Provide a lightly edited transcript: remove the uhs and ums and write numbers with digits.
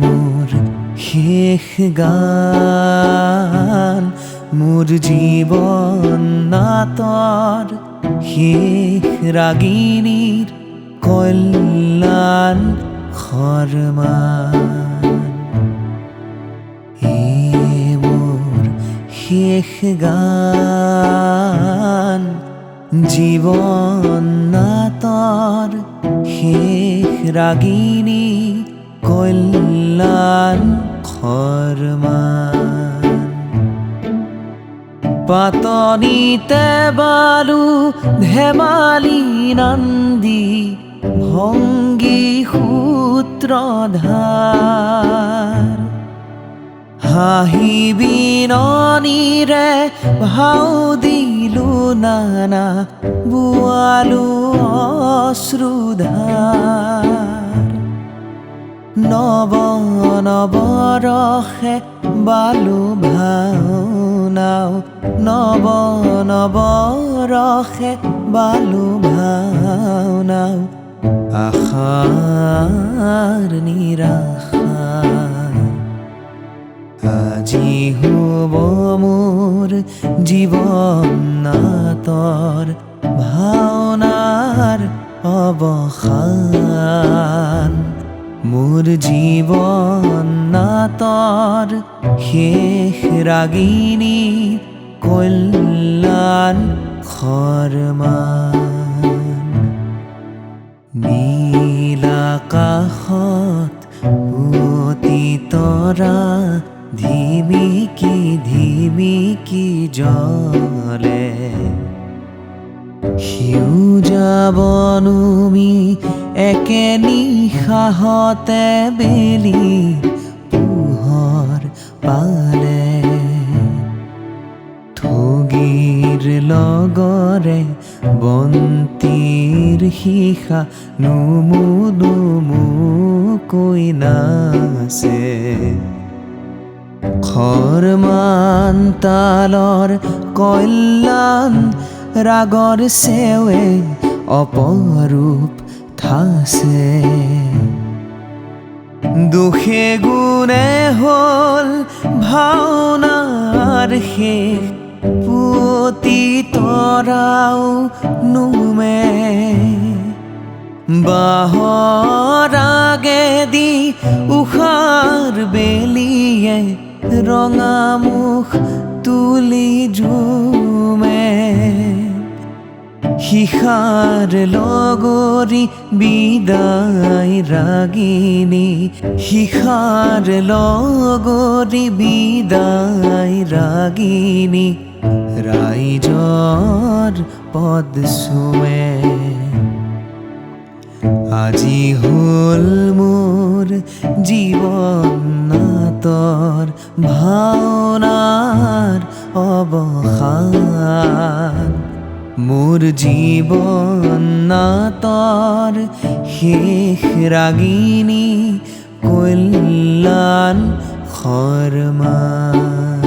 মোর শেষ গান, মোর জীবন নাতর শেষ রাগিনীর কল্যাণ খরমান। এ মোর শেষ গান, জীবন নাতর শেষ রাগিনী কল্যাণ খরমান। পাতনিতে বালু ধেমালি নন্দী ভঙ্গী সূত্রধার, হাঁহি বিননিৰে ভাও দিলো নানা বোৱালো অশ্ৰুধাৰ। নৱ নৱৰসে বালো ভাওনাও, নৱ নৱৰসে বালো ভাওনাও, আশাৰ নিৰাশা। আজি হ'ব মোৰ জীৱন নাটৰ ভাওনাৰ অৱসান। মোৰ জীৱন নাটৰ শেষ ৰাগিনী কল্যাণ খৰমান। নীল আকাশত পুৱতি তৰা ধিমিকি ধিমিকি জ্বলে, সেউজা বনমি একে নিশাহতে বেলি পোহৰ পালে। ঠগীৰ লগৰে বন্তিৰ শিখা নুমু নুমুকৈ নাচে। খৰমান তালৰ কল্যাণ ৰাগৰ চেৱে অপৰূপ ঠাচে। দুখে গুণে হ'ল ভাওনাৰ শেষ, পুৱতি তৰাও নুমে। বাঁহৰ আগেদি উষাৰ বেলিয়ে ৰঙা মুখ তুলি ঝুমে। শিখাৰ লগৰী বিদায় ৰাগিনী, শিখাৰ লগৰী বিদায় ৰাগিনী, ৰাইজৰ পদ চুমে। আজি হ'ল মোৰ জীৱন নাটৰ ভাওনাৰ অৱসান। মোৰ জীৱন নাটৰ শেষ ৰাগিনী কল্যাণ খৰমান।